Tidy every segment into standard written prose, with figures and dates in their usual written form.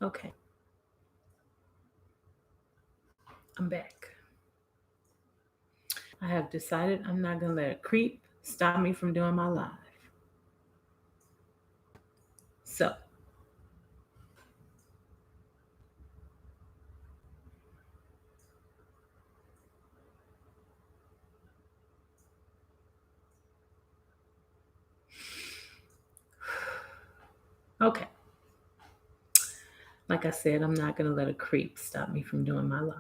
Okay, I'm back. I have decided I'm not going to let a creep stop me from doing my live. So, okay. Like I said, I'm not going to let a creep stop me from doing my live.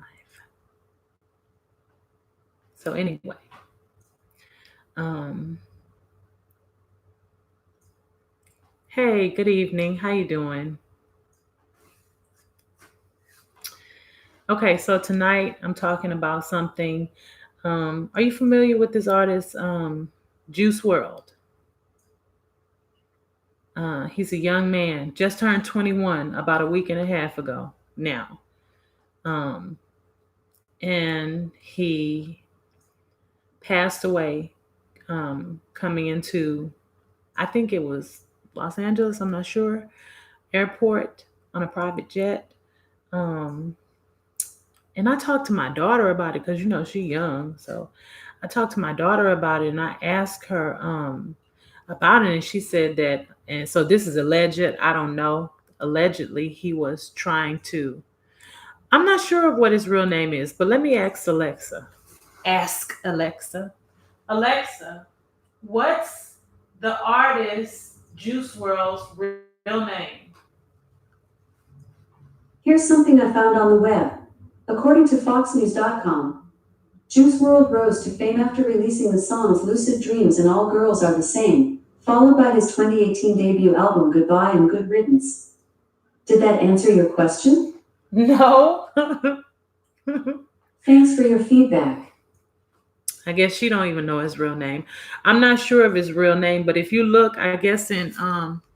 So, anyway, um, hey, good evening. How you doing? Okay, so tonight I'm talking about something. Are you familiar with this artist, Juice World? He's a young man, just turned 21 about a week and a half ago now. Um, and he passed away coming into, I think it was Los Angeles, I'm not sure, airport on a private jet. Um, and I talked to my daughter about it because, she's young. So I talked to my daughter about it and I asked her about it. And she said that, and so this is alleged, I don't know. Allegedly, he was trying to, I'm not sure of what his real name is, but let me ask Alexa. Ask Alexa. Alexa, what's the artist Juice World's real name? Here's something I found on the web. According to FoxNews.com, Juice WRLD rose to fame after releasing the songs Lucid Dreams and All Girls Are the Same, followed by his 2018 debut album Goodbye and Good Riddance. Did that answer your question? No. Thanks for your feedback. I guess she don't even know his real name. I'm not sure of his real name, but if you look, I guess in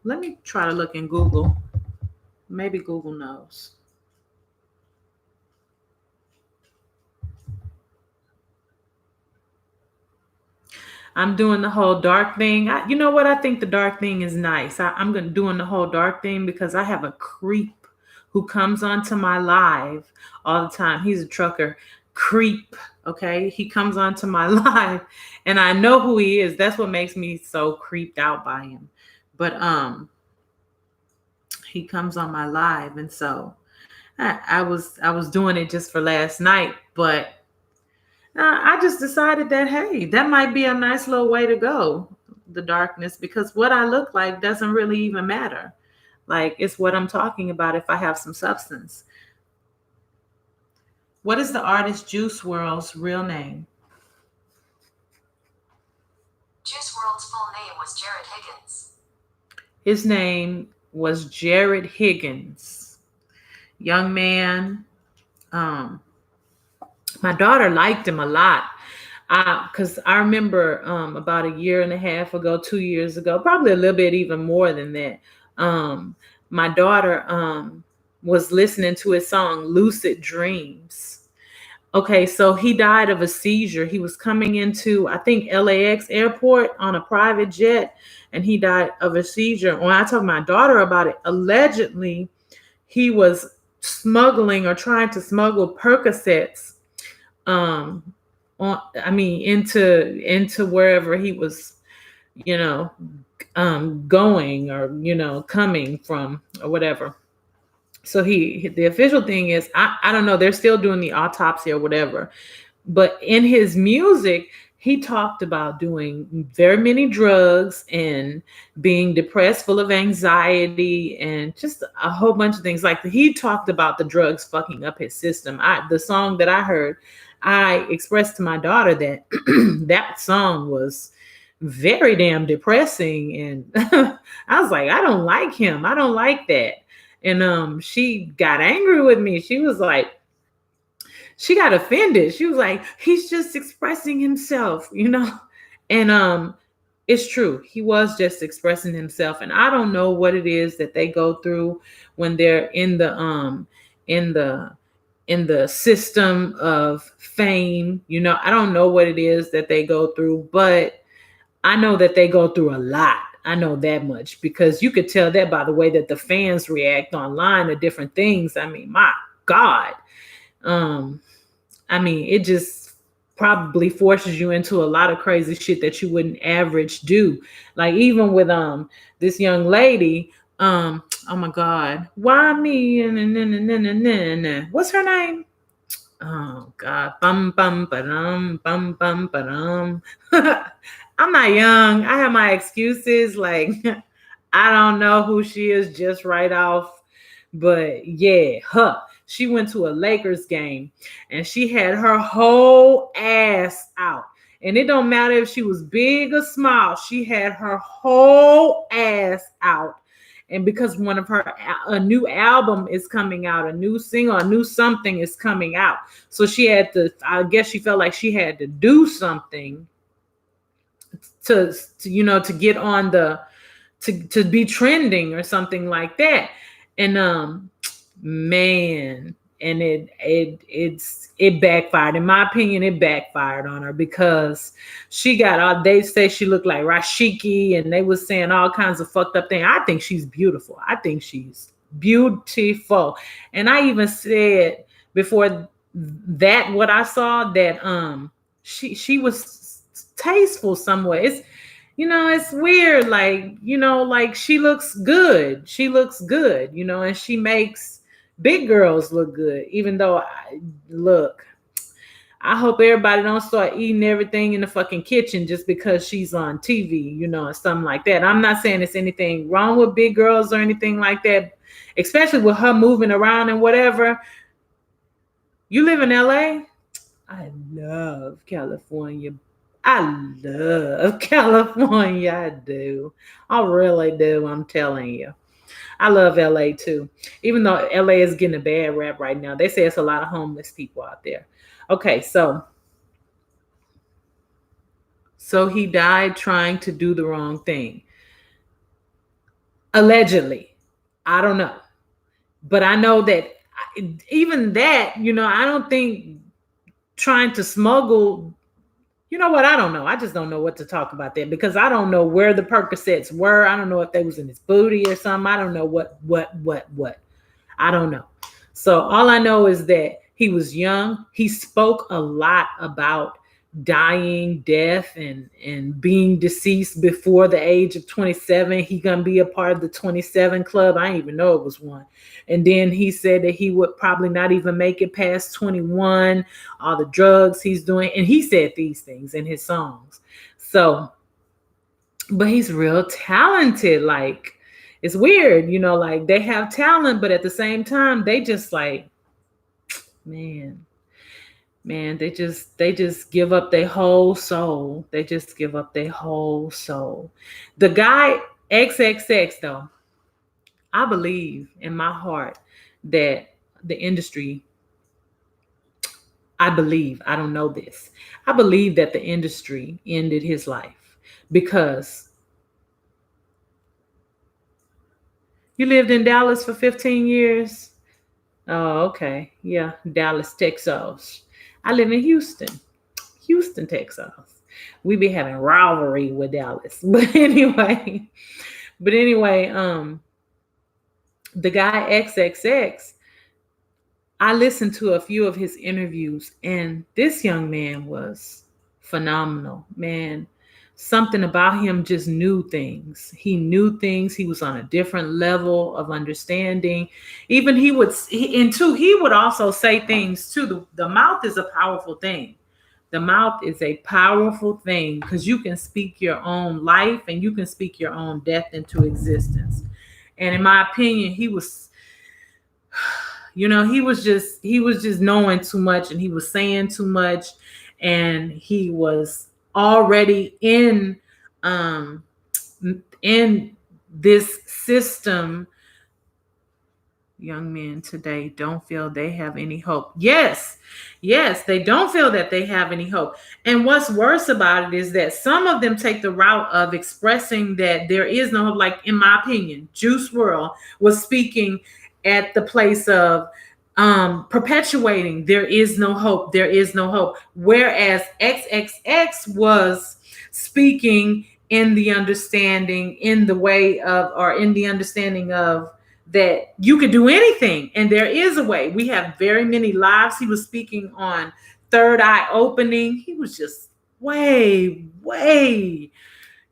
let me try to look in Google. Maybe Google knows. I'm doing the whole dark thing. You know what? I think the dark thing is nice. I'm gonna doing the whole dark thing because I have a creep who comes onto my live all the time. He's a trucker. Creep. Okay, he comes onto my live, and I know who he is. That's what makes me so creeped out by him. But he comes on my live, and so I was doing it just for last night, but I just decided that, hey, that might be a nice little way to go, the darkness, because what I look like doesn't really even matter. Like, it's what I'm talking about if I have some substance. What is the artist Juice World's real name? Juice WRLD's full name was Jared Higgins. His name was Jared Higgins. Young man. Um, my daughter liked him a lot. Because I remember about a year and a half ago, 2 years ago, probably a little bit even more than that. Um, my daughter was listening to his song "Lucid Dreams." Okay, so he died of a seizure. He was coming into, I think, LAX airport on a private jet, and he died of a seizure. When I told my daughter about it, allegedly he was smuggling or trying to smuggle Percocets um on, I mean, into wherever he was, you know going, or coming from, or whatever. So the official thing is, I don't know, they're still doing the autopsy or whatever, but in his music he talked about doing very many drugs and being depressed, full of anxiety, and just a whole bunch of things. Like, he talked about the drugs fucking up his system. The song that I heard, I expressed to my daughter that that song was very damn depressing, and I was like, I don't like him, I don't like that. And she got angry with me. She was like, she got offended. She was like, he's just expressing himself, And it's true. He was just expressing himself. And I don't know what it is that they go through when they're in the in the system of fame. I don't know what it is that they go through, but I know that they go through a lot. I know that much, because you could tell that by the way that the fans react online to different things. I mean, my God. I mean, it just probably forces you into a lot of crazy shit that you wouldn't average do. Like even with this young lady, oh my God, why me? What's her name? Oh God, bum bum bum bum ba-dum. I'm not young. I have my excuses. Like I don't know who she is just right off, but yeah, huh. She went to a Lakers game and she had her whole ass out. And it don't matter if she was big or small, she had her whole ass out. And because one of her a new album is coming out, a new single, a new something is coming out, so she had to. I guess she felt like she had to do something to get on the to be trending or something like that. And man, and it backfired. In my opinion, it backfired on her, because she got all, they say she looked like Rashiki, and they was saying all kinds of fucked up things. I think she's beautiful. I think she's beautiful. And I even said before that, what I saw, that she was tasteful somewhat. It's weird, like she looks good. She looks good, and she makes big girls look good. Even though I hope everybody don't start eating everything in the fucking kitchen just because she's on TV, and something like that. I'm not saying there's anything wrong with big girls or anything like that, especially with her moving around and whatever. You live in LA? I love California. I love California. I do. I really do. I'm telling you. I love LA too. Even though LA is getting a bad rap right now. They say it's a lot of homeless people out there. Okay, so he died trying to do the wrong thing. Allegedly. I don't know. But I know that even that, I don't think trying to smuggle. You know what? I don't know. I just don't know what to talk about that, because I don't know where the Percocets were. I don't know if they was in his booty or something. I don't know what. I don't know. So all I know is that he was young. He spoke a lot about dying, death, and being deceased before the age of 27. He gonna be a part of the 27 club. I didn't even know it was one. And then he said that he would probably not even make it past 21, all the drugs he's doing. And he said these things in his songs. So, but he's real talented. Like, it's weird, like they have talent, but at the same time, they just like, man, they just give up their whole soul. They just give up their whole soul. The guy XXX, though, I believe in my heart that the industry, I don't know this, I believe that the industry ended his life, because you lived in Dallas for 15 years. Oh, okay. Yeah, Dallas, Texas. I live in Houston, Texas. We be having rivalry with Dallas. But anyway, the guy XXX, I listened to a few of his interviews, and this young man was phenomenal, man. Something about him just knew things. He knew things. He was on a different level of understanding. Even he would also say things too. The mouth is a powerful thing. The mouth is a powerful thing, because you can speak your own life and you can speak your own death into existence. And in my opinion, he was just knowing too much, and he was saying too much, and he was already in this system. Young men today don't feel they have any hope. Yes, they don't feel that they have any hope. And what's worse about it is that some of them take the route of expressing that there is no hope. Like, in my opinion, Juice WRLD was speaking at the place of perpetuating there is no hope, whereas XXX was speaking in the understanding, in the way of, or in the understanding of that you could do anything and there is a way. We have very many lives. He was speaking on third eye opening. He was just way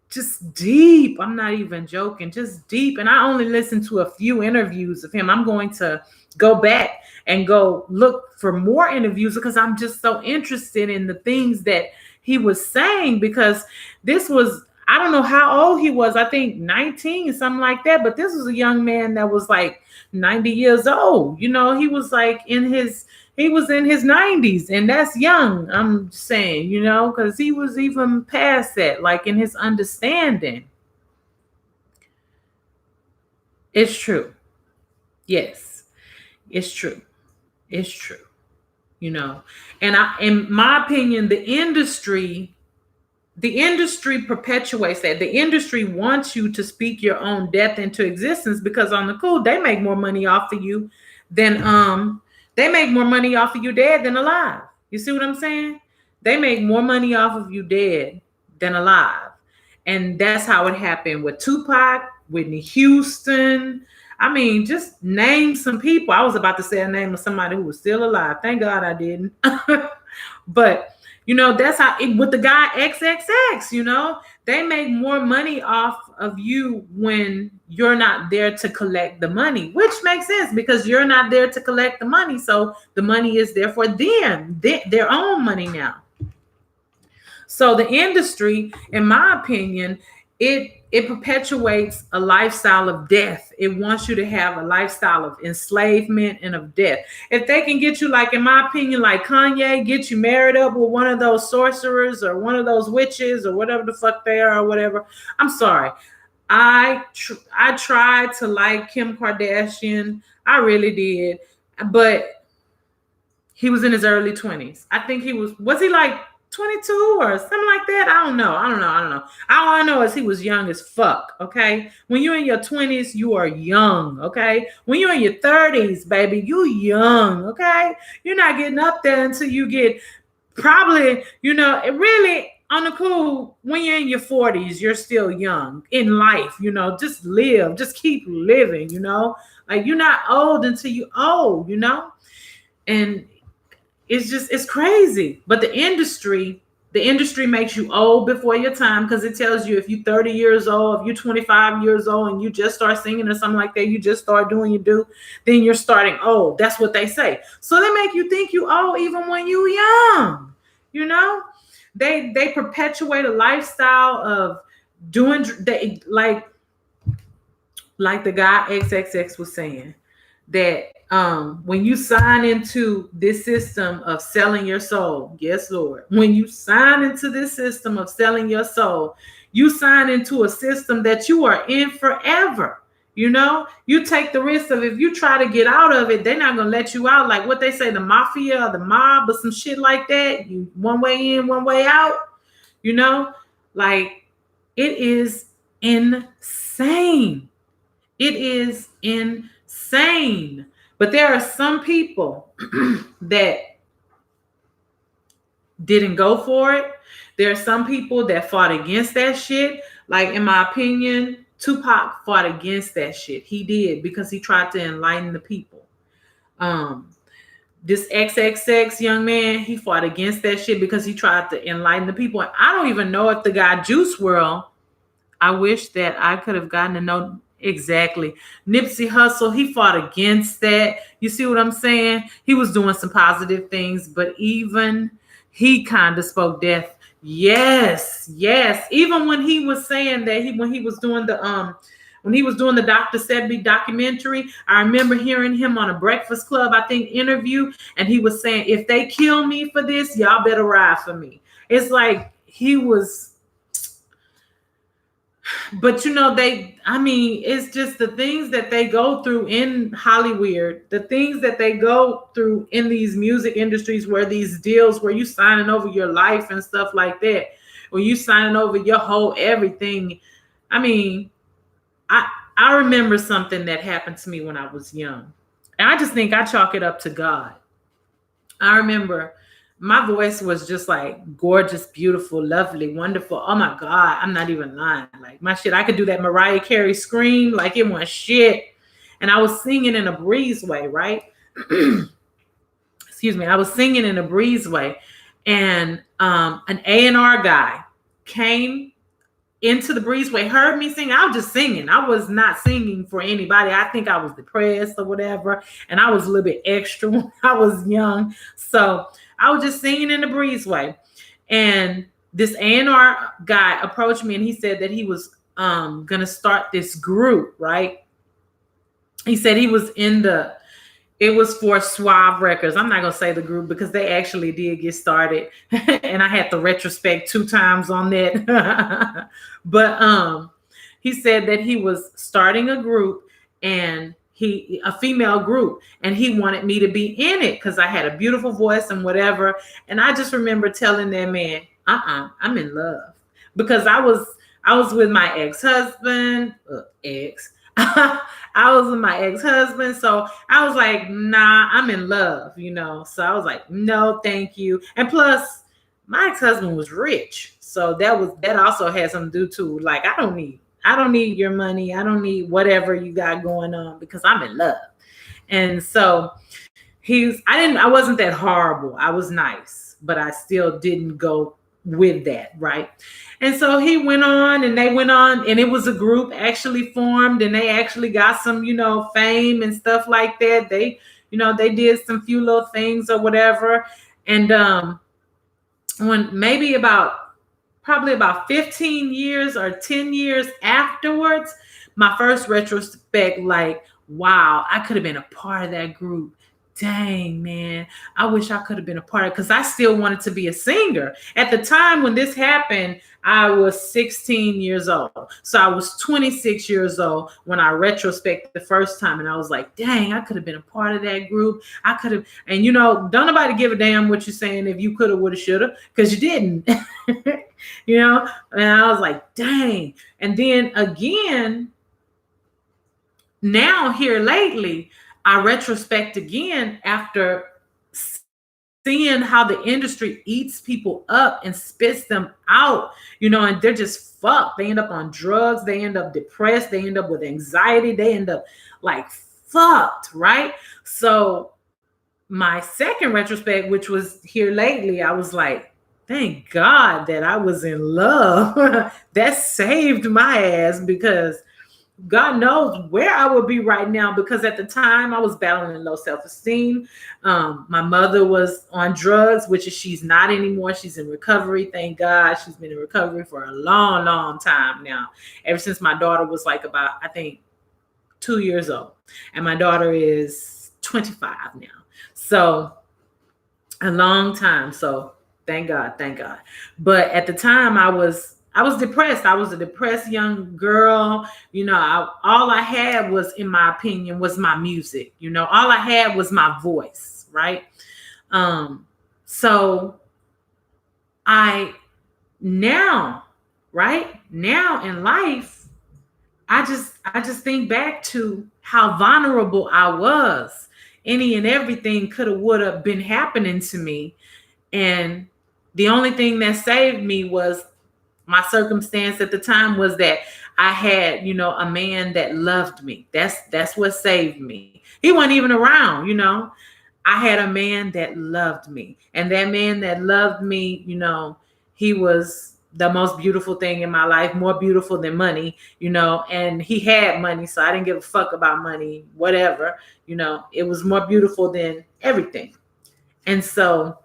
just deep. I'm not even joking, just deep. And I only listened to a few interviews of him. I'm going to go back and go look for more interviews because I'm just so interested in the things that he was saying, because this was, I don't know how old he was. I think 19, something like that. But this was a young man that was like 90 years old. You know, he was like he was in his 90s, and that's young. I'm saying, you know, because he was even past that, like in his understanding. It's true. Yes, it's true. It's true. You know, and in my opinion, the industry perpetuates that. The industry wants you to speak your own death into existence because on the cool, they make more money off of you than they make more money off of you dead than alive. You see what I'm saying? They make more money off of you dead than alive. And that's how it happened with Tupac, Whitney Houston. I mean, just name some people. I was about to say a name of somebody who was still alive. Thank God I didn't. But you know, that's how it, with the guy XXX, you know, they make more money off of you when you're not there to collect the money, which makes sense because you're not there to collect the money. So the money is there for them, their own money now. So the industry, in my opinion, it perpetuates a lifestyle of death. It wants you to have a lifestyle of enslavement and of death. If they can get you, like in my opinion, like Kanye, get you married up with one of those sorcerers or one of those witches or whatever the fuck they are or whatever. I'm sorry. I tried to like Kim Kardashian. I really did. But he was in his early 20s. I think was he like 22 or something like that? I don't know. All I know is he was young as fuck, okay? When you're in your 20s, you are young, okay? When you're in your 30s, baby, you young, okay? You're not getting up there until you get probably, you know, it really on the cool, when you're in your 40s, you're still young in life, you know, just live, just keep living, you know? Like you're not old until you old, you know? And it's crazy. But the industry makes you old before your time because it tells you if you're 30 years old, if you're 25 years old and you just start singing or something like that, you just start doing then you're starting old. That's what they say. So they make you think you old even when you young. You know, they perpetuate a lifestyle of doing like the guy XXX was saying that when you sign into this system of selling your soul, yes, Lord, when you sign into this system of selling your soul, you sign into a system that you are in forever. You know, you take the risk of if you try to get out of it, they're not going to let you out. Like what they say, the mafia or the mob or some shit like that. You one way in, one way out, you know, like it is insane. It is insane. But there are some people that didn't go for it. There are some people that fought against that shit. Like, in my opinion, Tupac fought against that shit. He did because he tried to enlighten the people. This XXX young man, he fought against that shit because he tried to enlighten the people. And I don't even know if the guy Juice WRLD, I wish that I could have gotten to know exactly. Nipsey Hussle, he fought against that. You see what I'm saying? He was doing some positive things, but even he kind of spoke death. Yes. Even when he was saying that when he was doing the Dr. Sebi documentary, I remember hearing him on a Breakfast Club, I think, interview, and he was saying, if they kill me for this, y'all better ride for me. It's like he was. But you know, it's just the things that they go through in Hollywood, the things that they go through in these music industries where these deals where you signing over your life and stuff like that, where you signing over your whole everything. I mean, I remember something that happened to me when I was young. And I just think I chalk it up to God. I remember my voice was just like gorgeous, beautiful, lovely, wonderful. Oh my God, I'm not even lying. Like my shit, I could do that Mariah Carey scream like it was shit. And I was singing in a breezeway, right? Excuse me. I was singing in a breezeway, and an A&R guy came into the breezeway, heard me sing. I was just singing. I was not singing for anybody. I think I was depressed or whatever. And I was a little bit extra when I was young. So I was just singing in the breezeway. And this A&R guy approached me and he said that he was going to start this group, right? He said he was it was for Suave Records. I'm not going to say the group because they actually did get started. And I had to retrospect 2 times on that. But he said that he was starting a group, and a female group, and he wanted me to be in it because I had a beautiful voice and whatever. And I just remember telling that man, I'm in love, because I was with my ex-husband, I was with my ex-husband. So I was like, nah, I'm in love, So I was like, no, thank you. And plus, my ex-husband was rich. So that also had something to do too. Like, I don't need your money. I don't need whatever you got going on, because I'm in love. And so I wasn't that horrible. I was nice, but I still didn't go with that, right? And so he went on, and they went on, and it was a group actually formed, and they actually got some, fame and stuff like that. They, they did some few little things or whatever. And when probably about 15 years or 10 years afterwards, my first retrospect, like, wow, I could have been a part of that group. Dang, man, I wish I could have been a part of it, because I still wanted to be a singer. At the time when this happened, I was 16 years old. So I was 26 years old when I retrospect the first time. And I was like, dang, I could have been a part of that group. I could have. And, don't nobody give a damn what you're saying if you could have, would have, should have, because you didn't. And I was like, dang. And then again, now here lately, I retrospect again after seeing how the industry eats people up and spits them out, and they're just fucked. They end up on drugs. They end up depressed. They end up with anxiety. They end up like fucked, right? So my second retrospect, which was here lately, I was like, thank God that I was in love. That saved my ass, because God knows where I would be right now, because at the time I was battling low self-esteem. My mother was on drugs, which she's not anymore. She's in recovery. Thank God. She's been in recovery for a long, long time now. Ever since my daughter was like about, I think, 2 years old. And my daughter is 25 now. So a long time. So thank God. But at the time I was depressed. I was a depressed young girl. All I had was, in my opinion, was my music. All I had was my voice, right? So I now in life, I just think back to how vulnerable I was. Any and everything could have, would have been happening to me. And the only thing that saved me was my circumstance at the time, was that I had, a man that loved me. That's what saved me. He wasn't even around, I had a man that loved me. And that man that loved me, he was the most beautiful thing in my life, more beautiful than money, and he had money. So I didn't give a fuck about money, whatever, it was more beautiful than everything. And so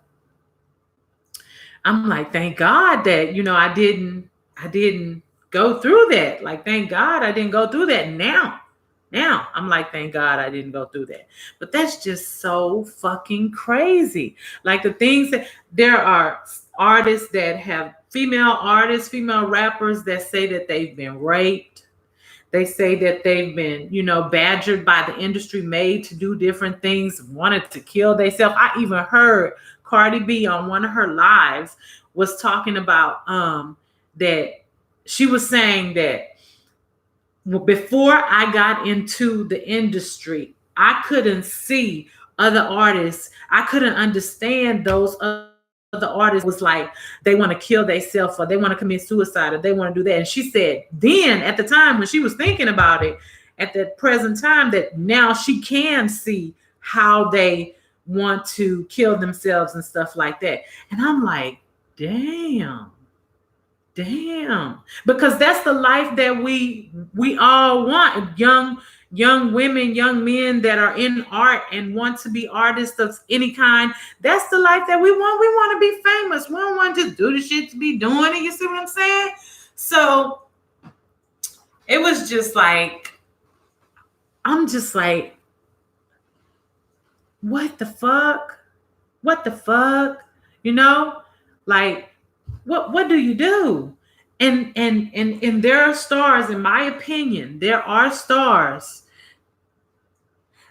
I'm like, thank God that, I didn't go through that. Like, thank God I didn't go through that. Now I'm like, thank God I didn't go through that. But that's just so fucking crazy. Like, the things that there are artists that have female rappers that say that they've been raped. They say that they've been, badgered by the industry, made to do different things, wanted to kill themselves. I even heard Cardi B on one of her lives was talking about that she was saying that before I got into the industry, I couldn't see other artists. I couldn't understand those the artists was like, they want to kill themselves or they want to commit suicide or they want to do that. And she said then at the time when she was thinking about it, at the present time, that now she can see how they want to kill themselves and stuff like that. And I'm like, damn, because that's the life that we all want. Young women, young men that are in art and want to be artists of any kind. That's the life that we want. We want to be famous. We don't want to just do the shit to be doing it. You see what I'm saying? So it was just like, I'm just like, what the fuck? You know, like, what do you do? And there are stars, in my opinion, there are stars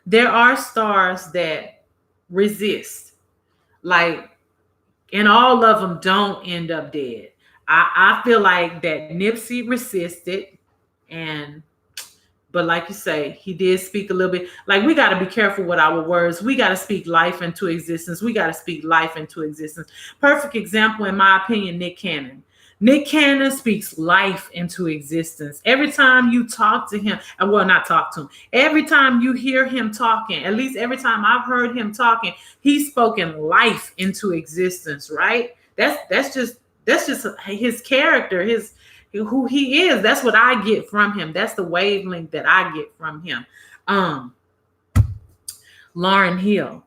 that resist, like, and all of them don't end up dead. I feel like that Nipsey resisted, but like you say, he did speak a little bit. Like, we got to be careful with our words. We got to speak life into existence. Perfect example, in my opinion, Nick Cannon. Nick Cannon speaks life into existence. Every time you talk to him, well, not talk to him, every time you hear him talking, at least every time I've heard him talking, he's spoken life into existence, right? That's just his character, who he is. That's what I get from him. That's the wavelength that I get from him. Lauryn Hill,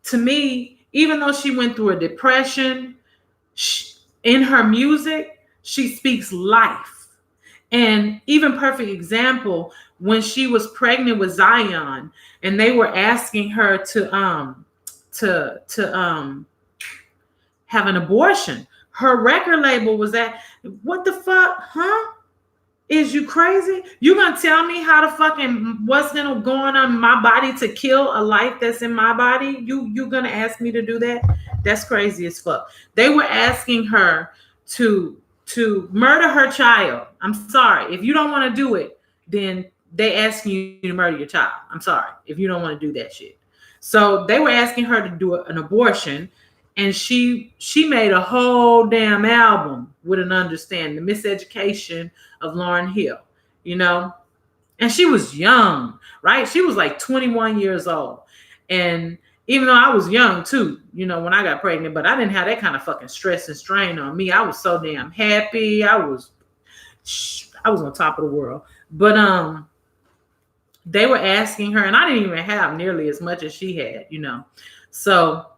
to me, even though she went through a depression, in her music, she speaks life. And even perfect example, when she was pregnant with Zion and they were asking her to have an abortion, her record label was at, what the fuck, huh? Is you crazy? You gonna tell me how to fucking, what's gonna go on in my body to kill a life that's in my body? You gonna ask me to do that? That's crazy as fuck. They were asking her to murder her child. I'm sorry. If you don't want to do it, then they asking you to murder your child. I'm sorry if you don't want to do that shit. So they were asking her to do an abortion. And she made a whole damn album with an understanding, the miseducation of Lauryn Hill, you know? And she was young, right? She was like 21 years old. And even though I was young too, you know, when I got pregnant, but I didn't have that kind of fucking stress and strain on me. I was so damn happy. I was on top of the world. But they were asking her, and I didn't even have nearly as much as she had, you know? So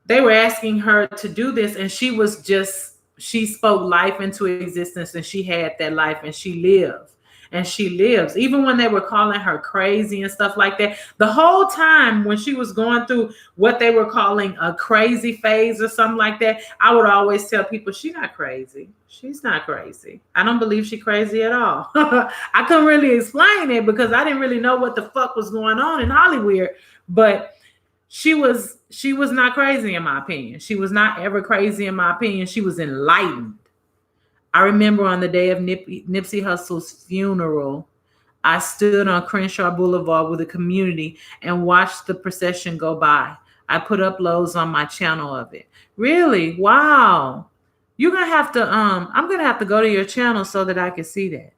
they were asking her to do this, and she spoke life into existence, and she had that life, and she lived, and she lives. Even when they were calling her crazy and stuff like that, the whole time when she was going through what they were calling a crazy phase or something like that, I would always tell people, she's not crazy. She's not crazy. I don't believe she's crazy at all. I couldn't really explain it because I didn't really know what the fuck was going on in Hollywood, but she was not crazy in my opinion. She was not ever crazy in my opinion. She was enlightened. I remember on the day of Nipsey Hussle's funeral, I stood on Crenshaw Boulevard with the community and watched the procession go by. I put uploads on my channel of it. Really? Wow. You're gonna have to I'm gonna have to go to your channel so that I can see that.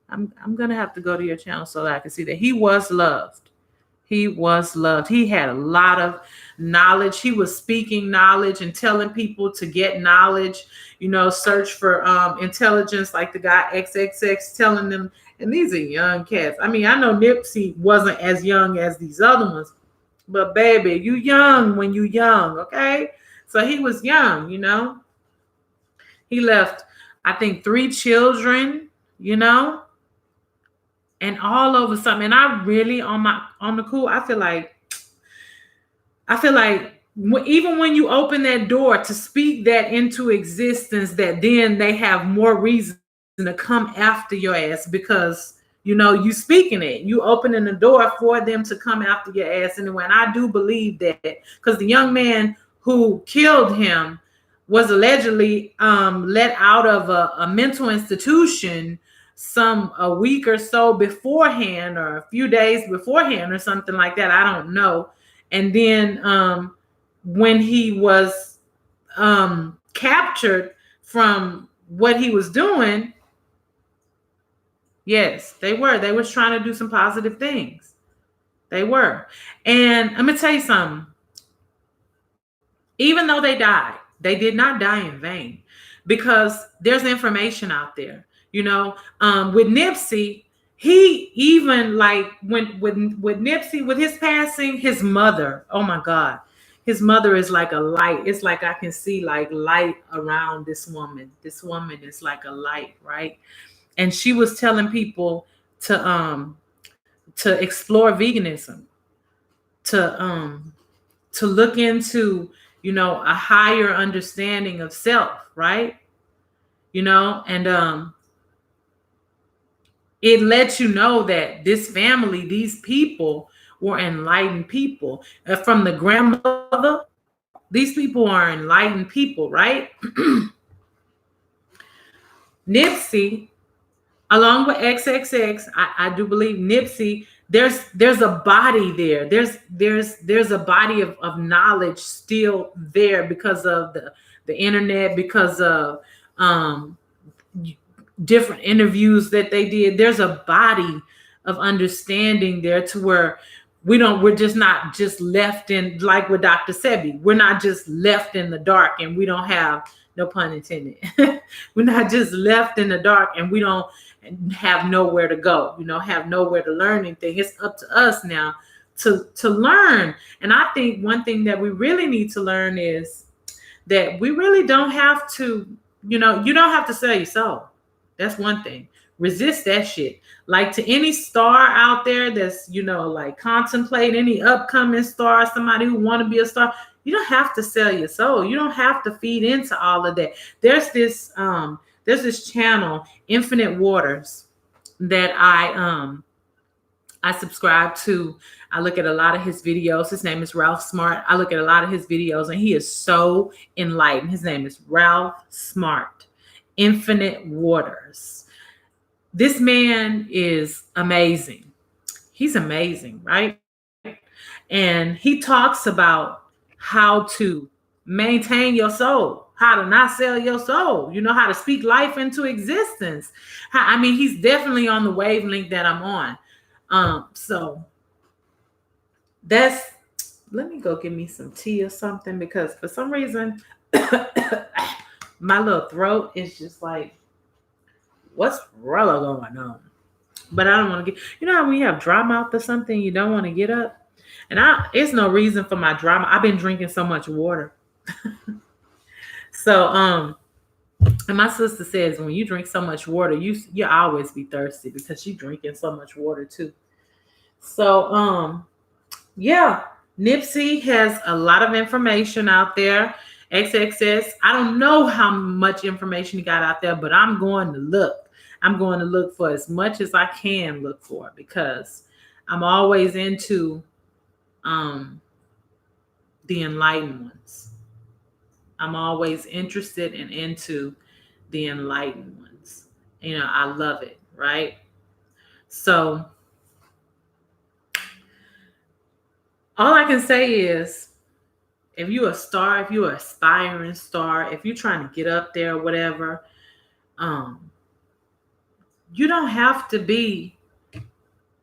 I'm gonna have to go to your channel so that I can see that. He was loved. He was loved. He had a lot of knowledge. He was speaking knowledge and telling people to get knowledge, you know, search for intelligence, like the guy XXX telling them. And these are young cats. I mean, I know Nipsey wasn't as young as these other ones, but baby, you young when you young, okay? So he was young, you know. He left, I think, 3 children, you know. And all over something. And I really on the cool, I feel like even when you open that door to speak that into existence, that then they have more reason to come after your ass because, you know, you speaking it, you opening the door for them to come after your ass anyway. And I do believe that because the young man who killed him was allegedly let out of a mental institution a week or so beforehand, or a few days beforehand, or something like that. I don't know. And then when he was captured from what he was doing, yes, they were. They was trying to do some positive things. They were. And I'm going to tell you something. Even though they died, they did not die in vain, because there's information out there. With Nipsey, he even like when with Nipsey, with his passing, his mother, oh my God, his mother is like a light. It's like I can see like light around this woman. This woman is like a light, right? And she was telling people to explore veganism, to look into a higher understanding of self, right? And it lets you know that this family, these people were enlightened people. From the grandmother, these people are enlightened people, right? Nipsey, along with XXX, I do believe Nipsey, there's a body there. There's a body of knowledge still there because of the internet, because of different interviews that they did. There's a body of understanding there to where we're just not just left in, like with Dr. Sebi, we're not just left in the dark and we don't have, no pun intended, we're not just left in the dark and we don't have nowhere to go, have nowhere to learn anything. It's up to us now to learn. And I think one thing that we really need to learn is that we really don't have to, you don't have to sell your soul. That's one thing. Resist that shit. Like, to any star out there that's, like contemplate, any upcoming star, somebody who want to be a star, you don't have to sell your soul. You don't have to feed into all of that. There's this channel, Infinite Waters, that I subscribe to. I look at a lot of his videos. His name is Ralph Smart. I look at a lot of his videos and he is so enlightened. His name is Ralph Smart. Infinite Waters. This man is amazing. He's amazing, right? And he talks about how to maintain your soul, how to not sell your soul, how to speak life into existence. He's definitely on the wavelength that I'm on. So let me go get me some tea or something, because for some reason my little throat is just like, what's really going on? But I don't want to get, how when you have dry mouth or something, you don't want to get up. And it's no reason for my dry mouth. I've been drinking so much water. So, and my sister says when you drink so much water, you always be thirsty, because she's drinking so much water too. So, yeah, Nipsey has a lot of information out there. XXX, I don't know how much information he got out there, but I'm going to look. I'm going to look for as much as I can look for, because I'm always into the enlightened ones. I'm always interested and into the enlightened ones. I love it, right? So all I can say is, if you're a star, if you're an aspiring star, if you're trying to get up there or whatever, you don't have to be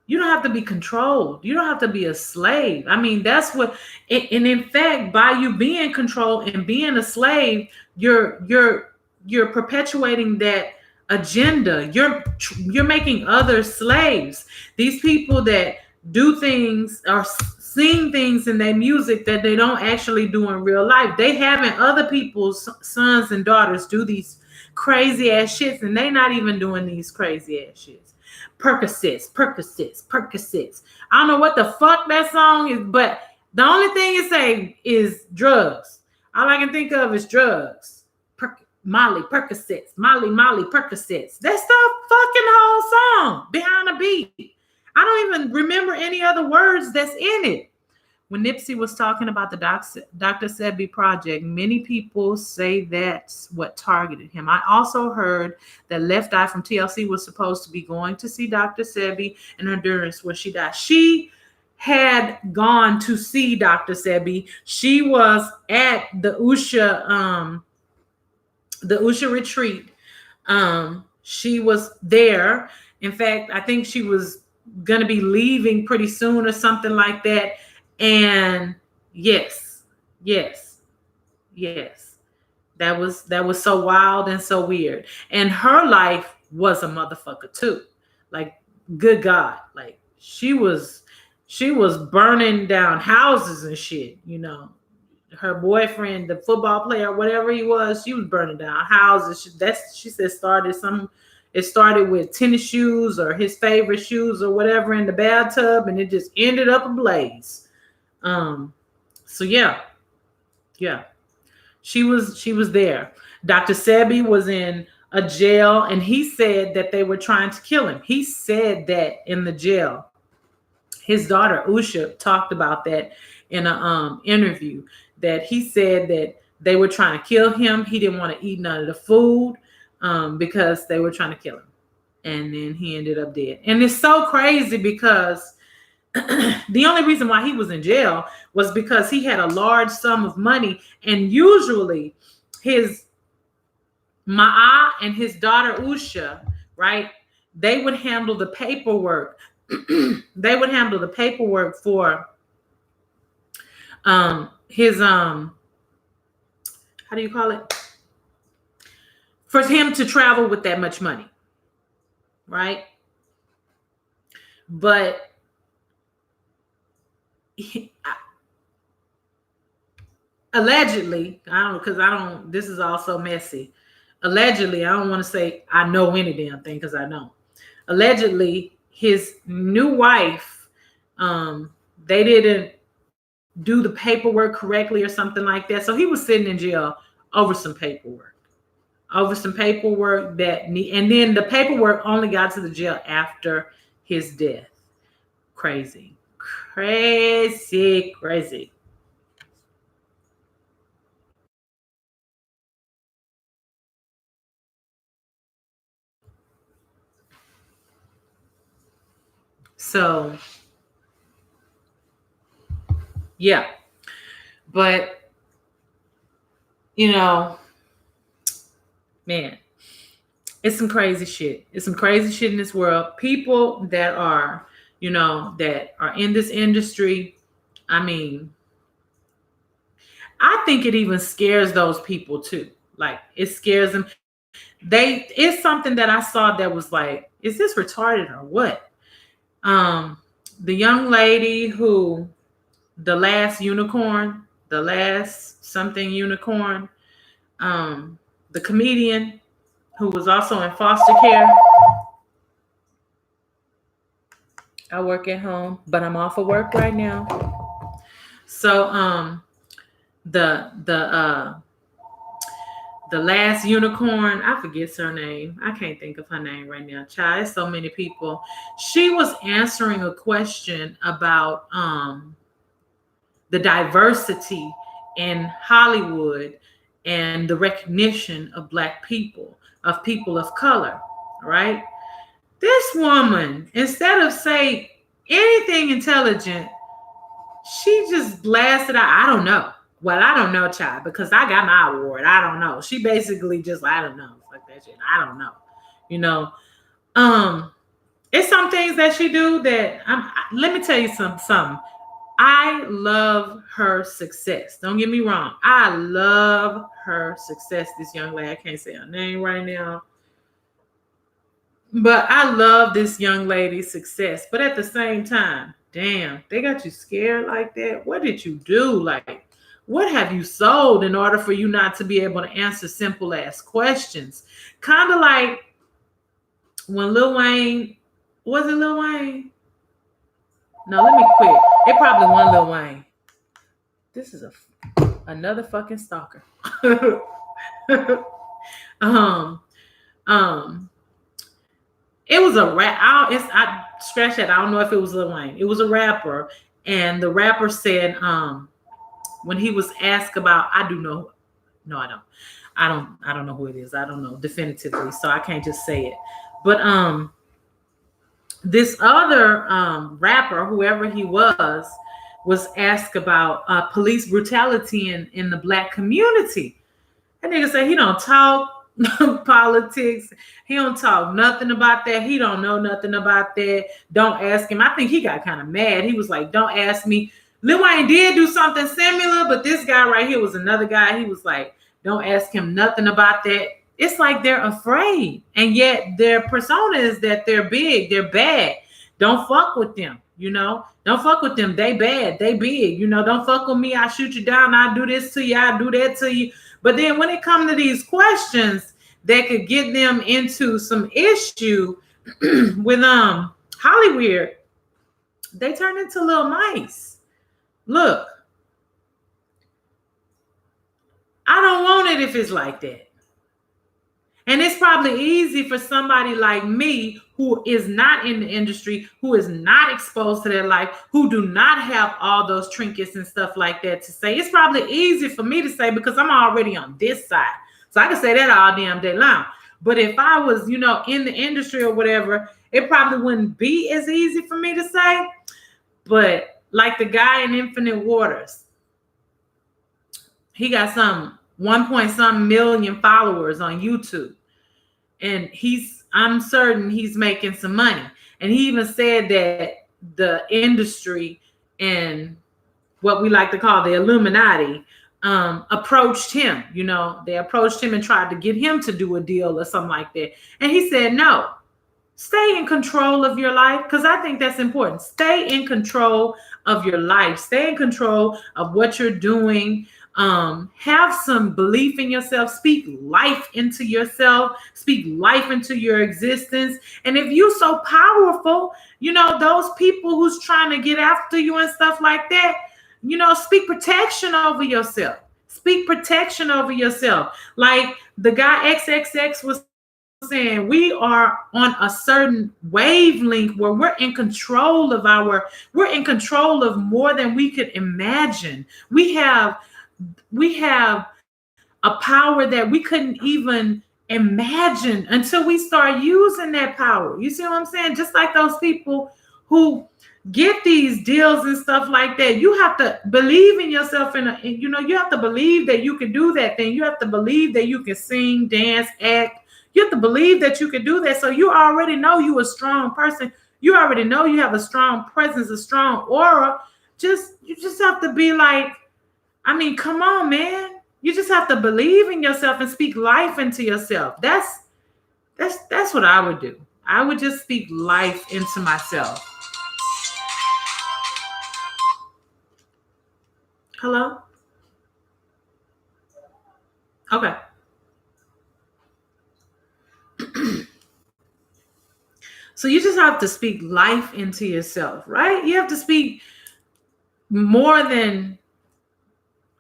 controlled. You don't have to be a slave. That's what, and in fact, by you being controlled and being a slave, you're perpetuating that agenda. You're making others slaves. These people that do things or sing things in their music that they don't actually do in real life, they having other people's sons and daughters do these crazy ass shits, and they not even doing these crazy ass shits. Percocets. I don't know what the fuck that song is, but the only thing it say is drugs. All I can think of is drugs. Molly, Percocets. Molly, Percocets. That's the fucking whole song behind a beat. I don't even remember any other words that's in it. When Nipsey was talking about the Dr. Sebi project, many people say that's what targeted him. I also heard that Left Eye from TLC was supposed to be going to see Dr. Sebi in Honduras when she died. She had gone to see Dr. Sebi. She was at the Usha retreat. She was there. In fact, I think she was going to be leaving pretty soon or something like that. And yes, that was so wild and so weird. And her life was a motherfucker too. Like, good God, like she was burning down houses and shit. Her boyfriend, the football player, whatever he was, she was burning down houses. She said it started with tennis shoes or his favorite shoes or whatever in the bathtub, and it just ended up ablaze. So yeah. She was there. Dr. Sebi was in a jail, and he said that they were trying to kill him. He said that in the jail. His daughter Usha talked about that in an interview, that he said that they were trying to kill him. He didn't want to eat none of the food because they were trying to kill him. And then he ended up dead. And it's so crazy because the only reason why he was in jail was because he had a large sum of money, and usually his Ma'a and his daughter Usha, right, they would handle the paperwork. They would handle the paperwork for his how do you call it? For him to travel with that much money, right? But allegedly, this is all so messy. Allegedly, I don't want to say I know any damn thing because I don't. Allegedly, his new wife, they didn't do the paperwork correctly or something like that. So he was sitting in jail over some paperwork. And then the paperwork only got to the jail after his death. Crazy. So, yeah. But, man, it's some crazy shit. It's some crazy shit in this world. People that are, that are in this industry, I mean, I think it even scares those people too. Like, it scares them. It's something that I saw that was like, is this retarded or what? The young lady who, the last something unicorn, the comedian who was also in foster care. I work at home, but I'm off of work right now. So the last unicorn, I forget her name. I can't think of her name right now. Child, it's so many people. She was answering a question about the diversity in Hollywood and the recognition of Black people, of people of color, right? This woman, instead of saying anything intelligent, she just blasted out, I don't know. Well, I don't know, child, because I got my award. I don't know. She basically just, I don't know. Fuck that shit. I don't know. It's some things that she do that, let me tell you something. I love her success. Don't get me wrong. I love her success. This young lady, I can't say her name right now. But I love this young lady's success. But at the same time, damn, they got you scared like that? What did you do? Like, what have you sold in order for you not to be able to answer simple ass questions? Kind of like when Lil Wayne, was it Lil Wayne? No, let me quit. It probably wasn't Lil Wayne. This is another fucking stalker. It was a rap. I scratched that. I don't know if it was Lil Wayne. It was a rapper, and the rapper said, when he was asked about, I don't know who it is. I don't know definitively, so I can't just say it. But this other rapper, whoever he was asked about police brutality in the black community. That nigga said he don't talk politics. He don't talk nothing about that. He don't know nothing about that. Don't ask him. I think he got kind of mad. He was like, don't ask me. Lil Wayne did do something similar, but this guy right here was another guy. He was like, don't ask him nothing about that. It's like they're afraid. And yet their persona is that they're big, they're bad. Don't fuck with them, you know? Don't fuck with them. They bad, they big, you know? Don't fuck with me. I shoot you down. I do this to you. I do that to you. But then when it comes to these questions that could get them into some issue with Hollywood, they turn into little mice. Look, I don't want it if it's like that. And it's probably easy for somebody like me who is not in the industry, who is not exposed to their life, who do not have all those trinkets and stuff like that to say. It's probably easy for me to say because I'm already on this side. So I can say that all damn day long. But if I was, you know, in the industry or whatever, it probably wouldn't be as easy for me to say. But like the guy in Infinite Waters, he got some 1 million followers on YouTube. And I'm certain he's making some money. And he even said that the industry and what we like to call the Illuminati approached him. You know, they approached him and tried to get him to do a deal or something like that. And he said, no, stay in control of your life, because I think that's important. Stay in control of your life. Stay in control of what you're doing. Have some belief in yourself. Speak life into yourself. Speak life into your existence. And if you're so powerful, you know, those people who's trying to get after you and stuff like that, you know, speak protection over yourself. Speak protection over yourself. Like the guy XXX was saying, we are on a certain wavelength where we're in control of more than we could imagine. We have a power that we couldn't even imagine until we start using that power. You see what I'm saying? Just like those people who get these deals and stuff like that, you have to believe in yourself. You have to believe that you can do that thing. You have to believe that you can sing, dance, act. You have to believe that you can do that. So you already know you're a strong person. You already know you have a strong presence, a strong aura. You just have to be like, I mean, come on, man. You just have to believe in yourself and speak life into yourself. That's what I would do. I would just speak life into myself. Hello? Okay. So you just have to speak life into yourself, right? You have to speak more than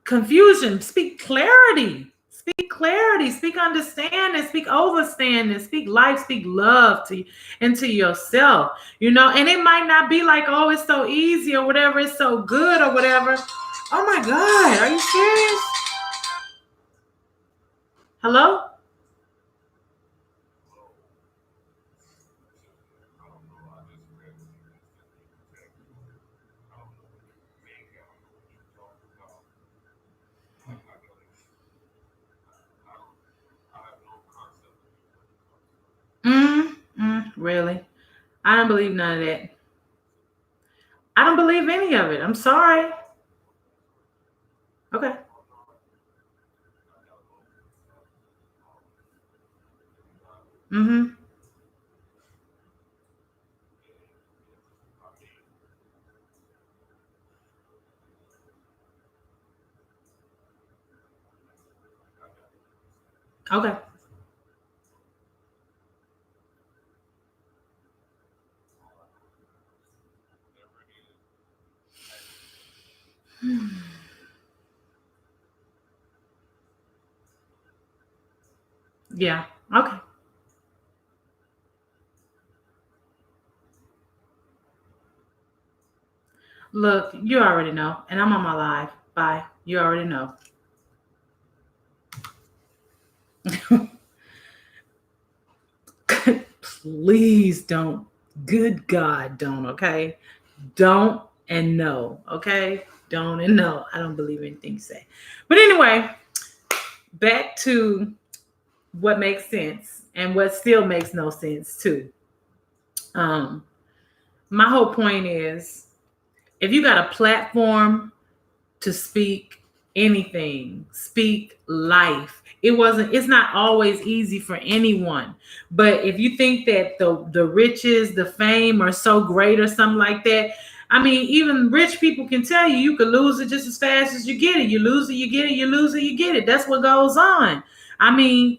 confusion. Speak clarity. Speak clarity. Speak understanding. Speak overstanding. Speak life. Speak love into yourself. You know, and it might not be like, oh, it's so easy or whatever. It's so good or whatever. Oh my God, are you serious? Hello? Really? I don't believe none of that. I don't believe any of it. I'm sorry. Okay. Mm-hmm. Okay. Yeah. Okay. Look, you already know, and I'm on my live. Bye. You already know. Please don't Good God, don't, okay? Don't and no, okay? Don't and no. I don't believe anything you say. But anyway, back to what makes sense and what still makes no sense too. My whole point is, if you got a platform to speak anything, speak life. It's not always easy for anyone. But if you think that the riches, the fame are so great or something like that, I mean, even rich people can tell you could lose it just as fast as you get it. You lose it, you get it, you lose it, you get it. That's what goes on. I mean,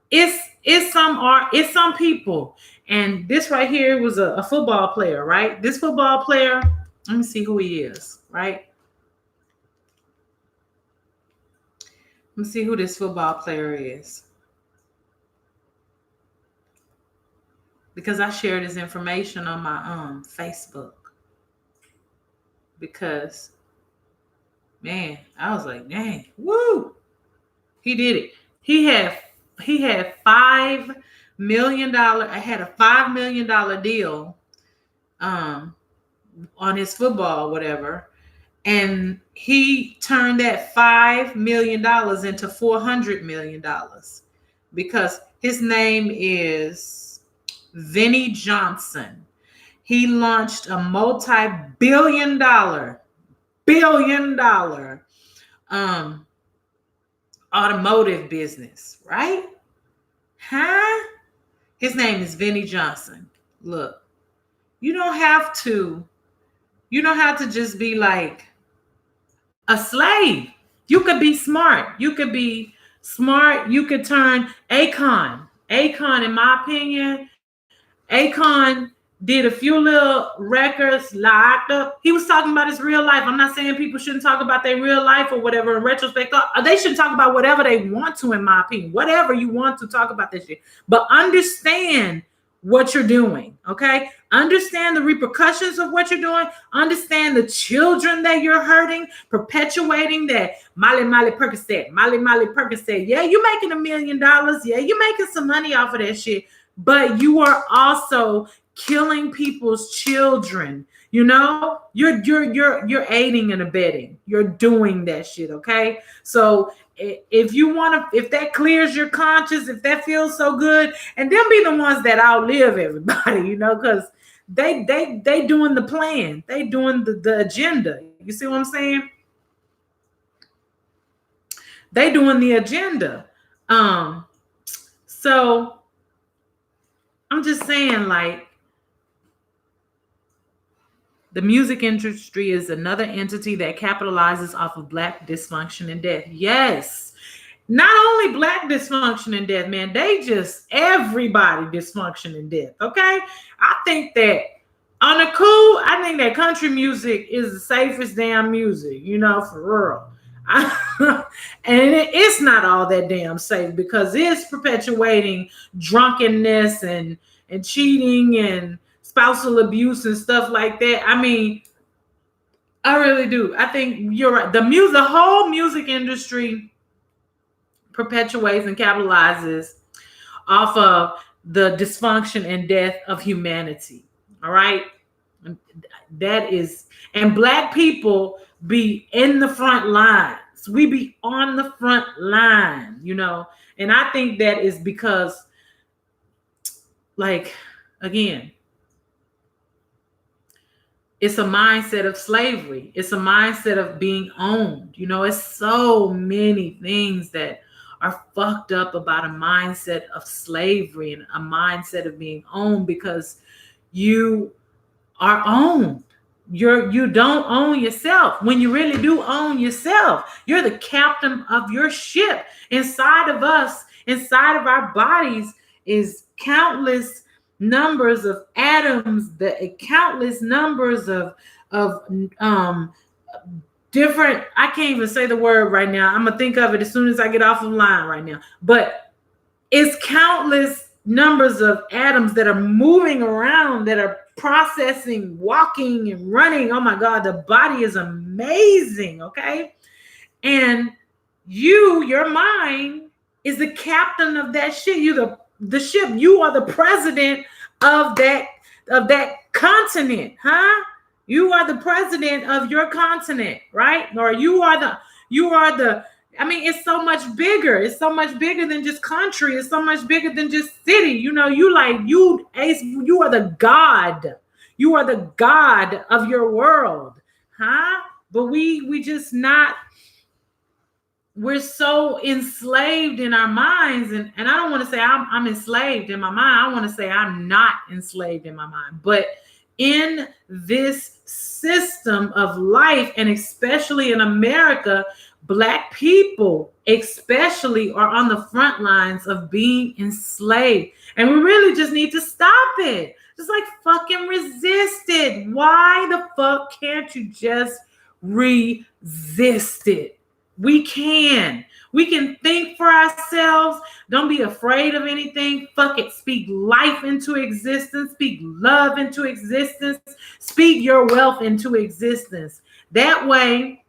it's some art, it's some people. And this right here was a football player, right? This football player, let me see who he is, right? Let me see who this football player is. Because I shared his information on my Facebook. Because, man, I was like, dang, woo! He did it. He had $5 million. I had a $5 million deal on his football, whatever. And he turned that $5 million into $400 million because his name is Vinnie Johnson. He launched a multi-billion dollar automotive business, right? Huh? His name is Vinnie Johnson. Look, you don't have to just be like a slave. You could be smart. You could turn Akon. Akon, in my opinion, Akon did a few little records, locked up. He was talking about his real life. I'm not saying people shouldn't talk about their real life or whatever in retrospect. They should talk about whatever they want to, in my opinion. Whatever you want to talk about this shit. But understand what you're doing, okay? Understand the repercussions of what you're doing. Understand the children that you're hurting, perpetuating that Molly Percocet. Yeah, you're making $1 million. Yeah, you're making some money off of that shit. But you are also killing people's children. You know, you're aiding and abetting. You're doing that shit, okay? So if that clears your conscience, if that feels so good, and them be the ones that outlive everybody, you know, because they doing the plan, they doing the agenda. You see what I'm saying? They doing the agenda. So I'm just saying, like, the music industry is another entity that capitalizes off of Black dysfunction and death. Yes. Not only Black dysfunction and death, man, they just everybody dysfunction and death. Okay. I think that on the cool, I think that country music is the safest damn music, you know, for real. And it's not all that damn safe because it's perpetuating drunkenness and cheating and spousal abuse and stuff like that. I mean, I really do. I think you're right. The whole music industry perpetuates and capitalizes off of the dysfunction and death of humanity. All right. That is, and Black people be in the front lines. We be on the front line, you know, and I think that is because, like, again, it's a mindset of slavery. It's a mindset of being owned. You know, it's so many things that are fucked up about a mindset of slavery and a mindset of being owned because you are owned. You don't own yourself when you really do own yourself. You're the captain of your ship. Inside of us, inside of our bodies is countless numbers of atoms, countless numbers of different, I can't even say the word right now. I'm gonna think of it as soon as I get off of the line right now. But it's countless numbers of atoms that are moving around, that are processing, walking and running. Oh my God, the body is amazing, okay? And your mind is the captain of that ship. You the ship. You are the president of that of that continent, huh? You are the president of your continent, right? Or you are the I mean, it's so much bigger. It's so much bigger than just country. It's so much bigger than just city. You know, you are the God. You are the God of your world, huh? But we just not, we're so enslaved in our minds. And I don't want to say I'm enslaved in my mind. I want to say I'm not enslaved in my mind. But in this system of life, and especially in America, Black people especially are on the front lines of being enslaved. And we really just need to stop it. Just like fucking resist it. Why the fuck can't you just resist it? We can. We can think for ourselves. Don't be afraid of anything. Fuck it. Speak life into existence. Speak love into existence. Speak your wealth into existence. That way,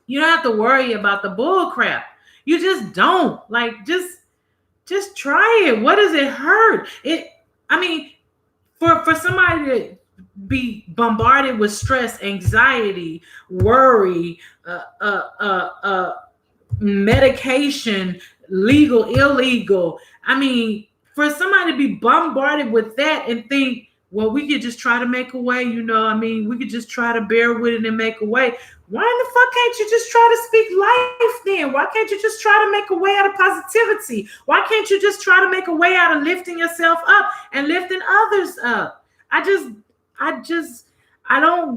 you don't have to worry about the bull crap. You just don't. Like, just try it. What does it hurt? I mean, for somebody to be bombarded with stress, anxiety, worry, medication, legal, illegal. I mean, for somebody to be bombarded with that and think, well, we could just try to make a way, you know, I mean, we could just try to bear with it and make a way. Why in the fuck can't you just try to speak life then? Why can't you just try to make a way out of positivity? Why can't you just try to make a way out of lifting yourself up and lifting others up? I don't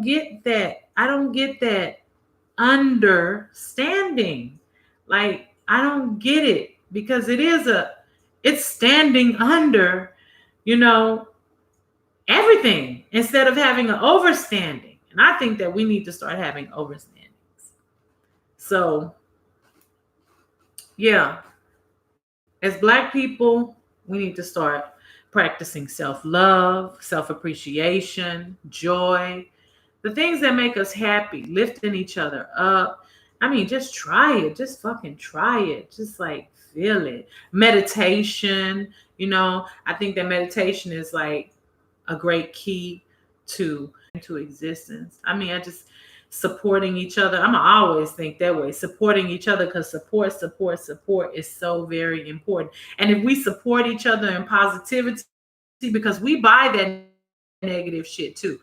get that. I don't get that understanding. Like, I don't get it, because it's standing under, you know, everything instead of having an overstanding. And I think that we need to start having overstandings. So, yeah, as Black people, we need to start practicing self-love, self-appreciation, joy, the things that make us happy, lifting each other up. I mean, just try it. Just fucking try it. Just like feel it. Meditation, you know, I think that meditation is like a great key to existence. I mean, I just supporting each other. I'm always think that way, supporting each other, because support is so very important. And if we support each other in positivity, because we buy that negative shit too.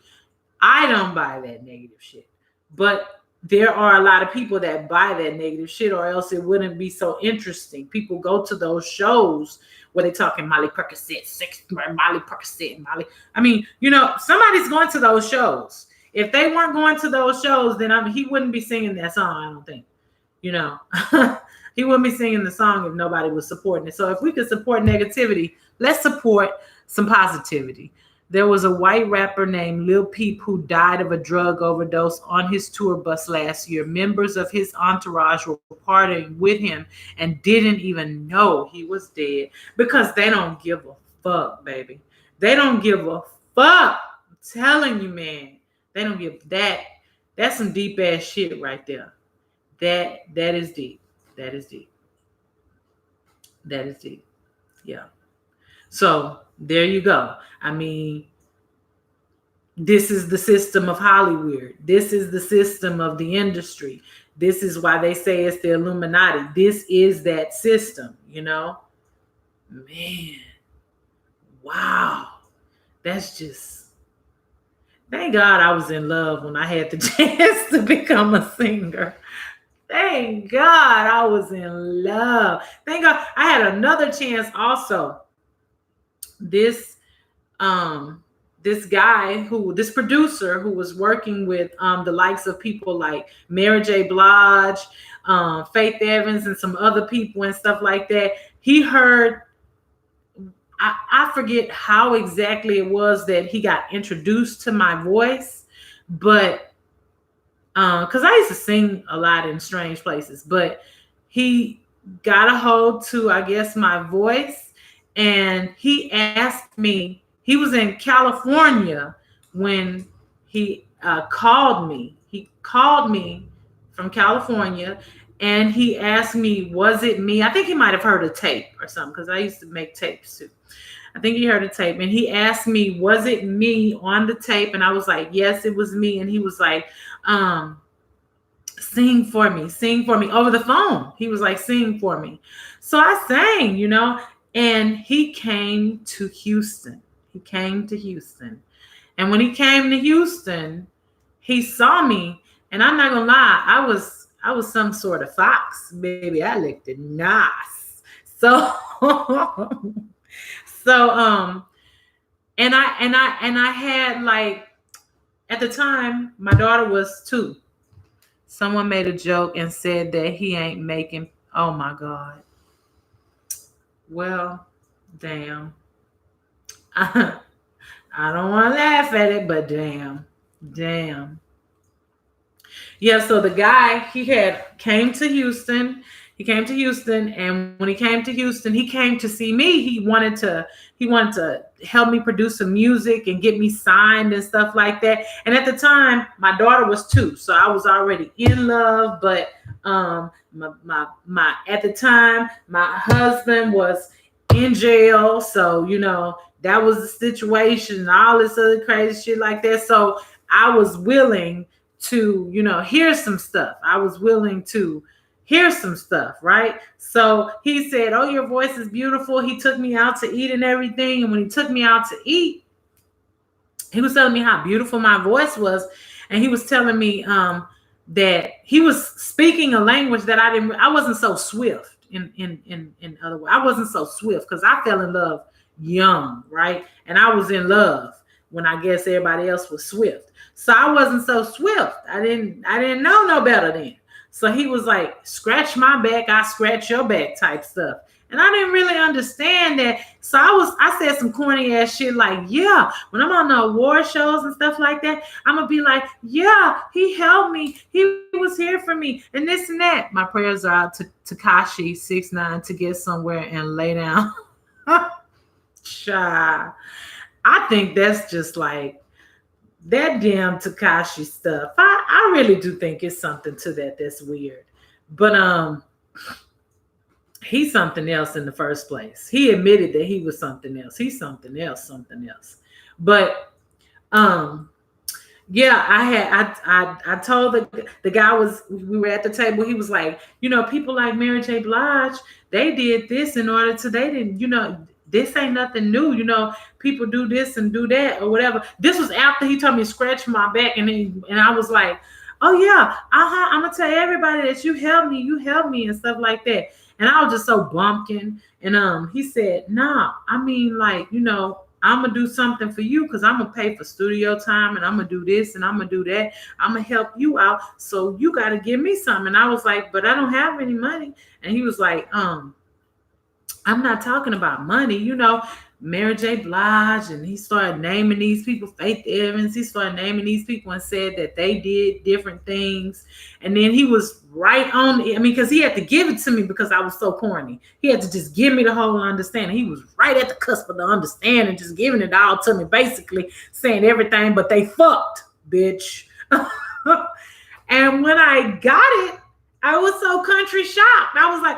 I don't buy that negative shit, but there are a lot of people that buy that negative shit, or else it wouldn't be so interesting. People go to those shows where they talking Molly Percocet, Molly Percocet, Molly. I mean, you know, somebody's going to those shows. If they weren't going to those shows, then he wouldn't be singing that song, I don't think. You know, he wouldn't be singing the song if nobody was supporting it. So if we could support negativity, let's support some positivity. There was a white rapper named Lil Peep who died of a drug overdose on his tour bus last year. Members of his entourage were partying with him and didn't even know he was dead, because they don't give a fuck, baby. They don't give a fuck. I'm telling you, man. They don't give that. That's some deep ass shit right there. That is deep. That is deep. That is deep. Yeah. So there you go. I mean, this is the system of Hollywood. This is the system of the industry. This is why they say it's the Illuminati. This is that system, you know? Man. Wow. That's just, thank God I was in love when I had the chance to become a singer. Thank God I was in love. Thank God I had another chance also. This producer who was working with the likes of people like Mary J. Blige, Faith Evans, and some other people and stuff like that. He heard, I forget how exactly it was that he got introduced to my voice, but because I used to sing a lot in strange places, but he got a hold to, I guess, my voice. And he asked me, he was in California when he called me. He called me from California and he asked me, was it me? I think he might have heard a tape or something, because I used to make tapes too. I think he heard a tape, and he asked me, was it me on the tape? And I was like, yes, it was me. And he was like, sing for me over the phone. He was like, sing for me. So I sang, and he came to Houston. And when he came to Houston, he saw me, and I'm not gonna lie, I was some sort of fox, baby. I looked nice. So so and I had, like, at the time my daughter was 2. Someone made a joke and said that he ain't making, oh my God. Well, damn. I don't want to laugh at it, but damn. Yeah, so the guy, he came to Houston. And when he came to Houston, he came to see me. He wanted to help me produce some music and get me signed and stuff like that. And at the time, my daughter was 2, so I was already in love. But my at the time, my husband was in jail, so that was the situation and all this other crazy shit like that. So I was willing to, hear some stuff. Right? So he said, oh, your voice is beautiful. He took me out to eat and everything. And when he took me out to eat, he was telling me how beautiful my voice was. And he was telling me that he was speaking a language that I wasn't so swift in other words. I wasn't so swift because I fell in love young, right? And I was in love when I guess everybody else was swift. So I wasn't so swift. I didn't know no better then. So he was like, scratch my back, I scratch your back type stuff. And I didn't really understand that. So I said some corny ass shit like, yeah, when I'm on the award shows and stuff like that, I'm going to be like, yeah, he helped me. He was here for me and this and that. My prayers are out to Tekashi 6ix9ine to get somewhere and lay down. Child. I think that's just like that damn Tekashi stuff. I really do think it's something to that that's weird. But he's something else in the first place. He admitted that he was something else. He's something else. But yeah, I told the guy we were at the table. He was like, people like Mary J. Blige, they did this in order to, they didn't, this ain't nothing new. People do this and do that or whatever. This was after he told me to scratch my back, and I was like, oh yeah, I'm gonna tell everybody that you helped me and stuff like that. And I was just so bumpkin. And he said, nah, I mean, like, I'm gonna do something for you because I'm gonna pay for studio time and I'm gonna do this and I'm gonna do that. I'm gonna help you out. So you gotta give me something. And I was like, but I don't have any money. And he was like, I'm not talking about money, Mary J. Blige, and he started naming these people, Faith Evans. He started naming these people and said that they did different things. And then he was right on, because he had to give it to me because I was so corny. He had to just give me the whole understanding. He was right at the cusp of the understanding, just giving it all to me, basically saying everything, but they fucked, bitch. And when I got it, I was so country shocked. I was like,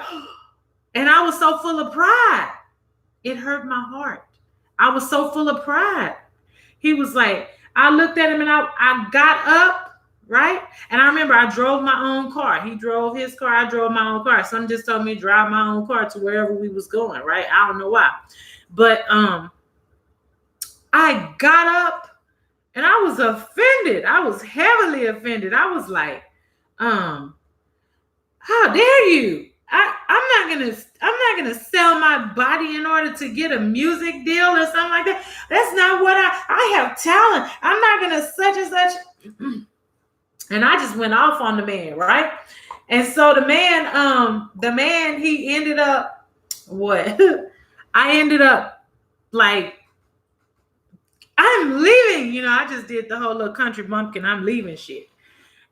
and I was so full of pride. It hurt my heart. I was so full of pride. He was like, I looked at him and I got up, right? And I remember I drove my own car. He drove his car. I drove my own car. Someone just told me to drive my own car to wherever we was going, right? I don't know why. But I got up and I was offended. I was heavily offended. I was like, how dare you? I'm not gonna sell my body in order to get a music deal or something like that. That's not what I have talent. I'm not gonna such and such. And I just went off on the man, right? And so the man, he ended up what? I ended up like, I'm leaving, I just did the whole little country bumpkin, I'm leaving shit.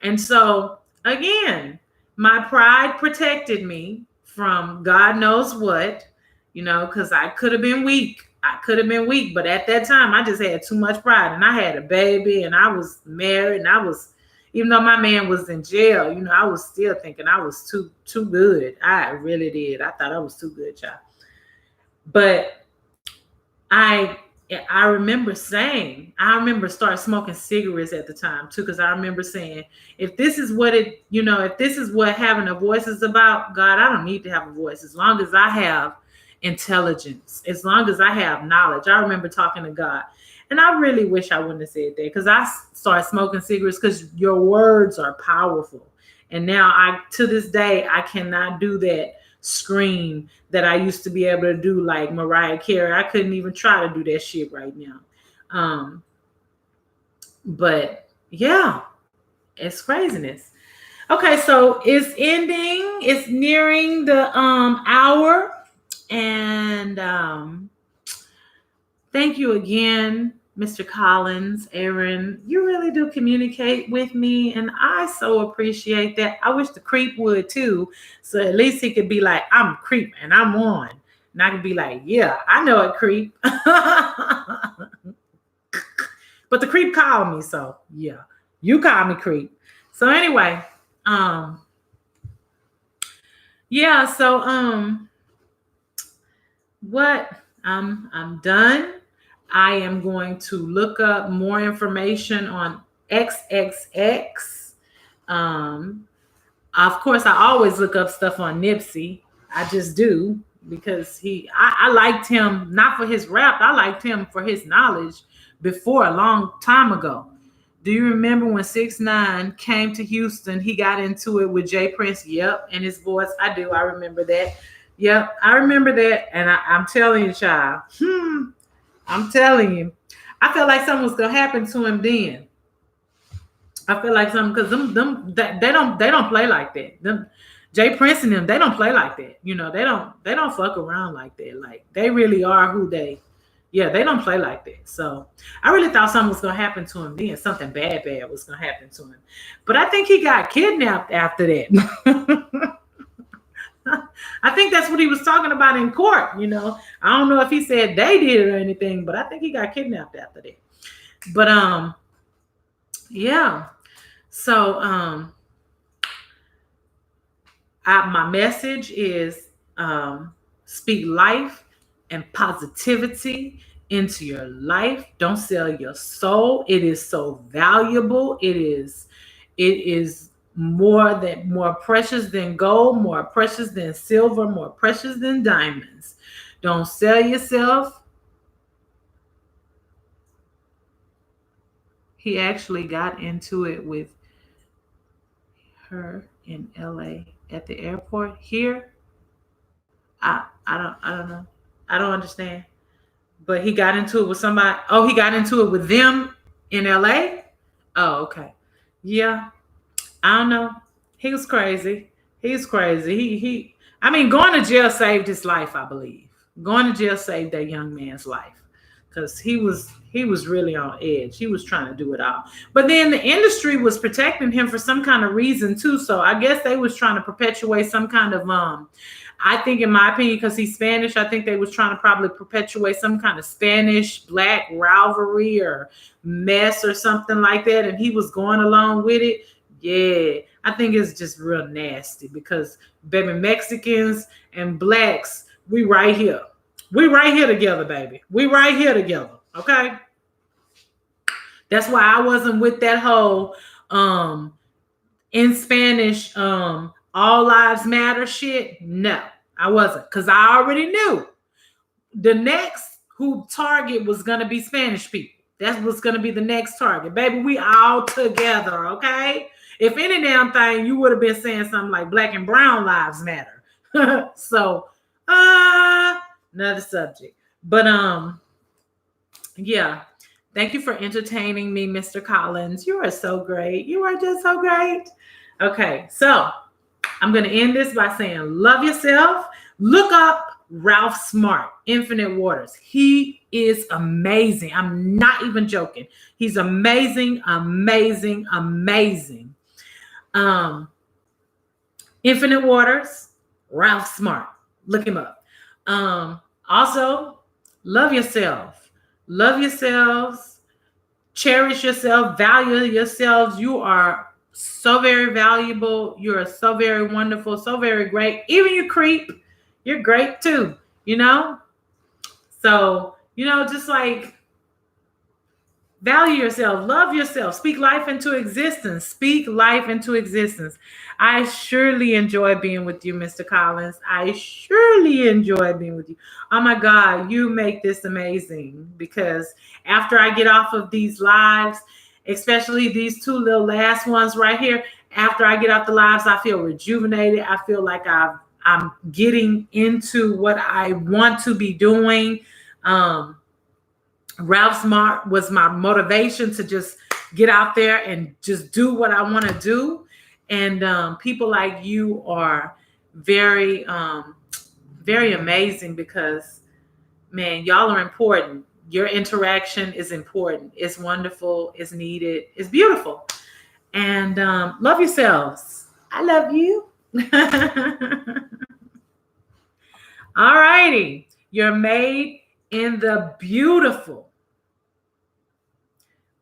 And so again, my pride protected me from God knows what, because I could have been weak. But at that time, I just had too much pride. And I had a baby and I was married. And even though my man was in jail, I was still thinking I was too good. I really did. I thought I was too good, y'all. But I remember saying, I remember start smoking cigarettes at the time too, because I remember saying, if this is what it, if this is what having a voice is about, God, I don't need to have a voice as long as I have intelligence, as long as I have knowledge. I remember talking to God. And I really wish I wouldn't have said that, because I started smoking cigarettes because your words are powerful. And now to this day, I cannot do that scream that I used to be able to do like Mariah Carey. I couldn't even try to do that shit right now. But yeah, it's craziness. Okay, so it's ending. It's nearing the hour. And thank you again, Mr. Collins, Aaron. You really do communicate with me, and I so appreciate that. I wish the creep would too, so at least he could be like, I'm creep and I'm on. And I could be like, yeah, I know it, creep. But the creep called me, so yeah, you call me creep. So anyway, yeah, so what I'm done. I am going to look up more information on XXX. Of course, I always look up stuff on Nipsey. I just do, because I liked him not for his rap. I liked him for his knowledge before, a long time ago. Do you remember when 6ix9ine came to Houston? He got into it with Jay Prince. Yep, and his voice. I do. I remember that. Yep, I remember that. And I'm telling you, child. I'm telling you. I felt like something was gonna happen to him then. I feel like something, because they don't play like that. Them Jay Prince and them, they don't play like that. They don't fuck around like that. Like, they really are who they. Yeah, they don't play like that. So I really thought something was gonna happen to him then. Something bad was gonna happen to him. But I think he got kidnapped after that. I think that's what he was talking about in court. I don't know if he said they did it or anything, but I think he got kidnapped after that. But yeah. So my message is speak life and positivity into your life. Don't sell your soul. It is so valuable. It is more precious than gold, more precious than silver, more precious than diamonds. Don't sell yourself. He actually got into it with her in LA at the airport. Here, I don't know. I don't understand. But he got into it with somebody. Oh, he got into it with them in LA? Oh, okay. Yeah. I don't know. He was crazy. He's crazy. I mean, going to jail saved his life, I believe. Going to jail saved that young man's life, because he was really on edge. He was trying to do it all. But then the industry was protecting him for some kind of reason too. So I guess they was trying to perpetuate some kind of I think, in my opinion, because he's Spanish, I think they was trying to probably perpetuate some kind of Spanish black rivalry or mess or something like that. And he was going along with it. Yeah, I think it's just real nasty, because baby, Mexicans and blacks, we right here. We right here together, baby. We right here together. Okay. That's why I wasn't with that whole in Spanish all lives matter shit. No, I wasn't, because I already knew the next who target was gonna be Spanish people. That was gonna be the next target. Baby, we all together, okay? If any damn thing, you would have been saying something like black and brown lives matter. So another subject. But yeah. Thank you for entertaining me, Mr. Collins. You are so great. You are just so great. Okay, so I'm going to end this by saying, love yourself. Look up Ralph Smart, Infinite Waters. He is amazing. I'm not even joking. He's amazing, amazing, amazing. Infinite Waters, Ralph Smart. Look him up. Also, love yourself. Love yourselves. Cherish yourself. Value yourselves. You are so very valuable. You are so very wonderful. So very great. Even you creep, you're great too. So, just like value yourself, love yourself, speak life into existence. Speak life into existence. I surely enjoy being with you, Mr. Collins. I surely enjoy being with you. Oh my God, you make this amazing because after I get off of these lives, especially these two little last ones right here, after I get off the lives, I feel rejuvenated. I feel like I'm getting into what I want to be doing. Ralph Smart was my motivation to just get out there and just do what I want to do. And people like you are very, very amazing because, man, y'all are important. Your interaction is important. It's wonderful. It's needed. It's beautiful. And love yourselves. I love you. All righty. You're made in the beautiful,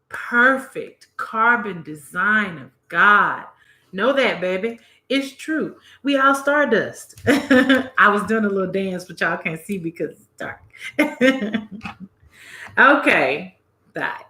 perfect carbon design of God. Know that, baby. It's true. We all stardust. I was doing a little dance, but y'all can't see because it's dark. Okay. That.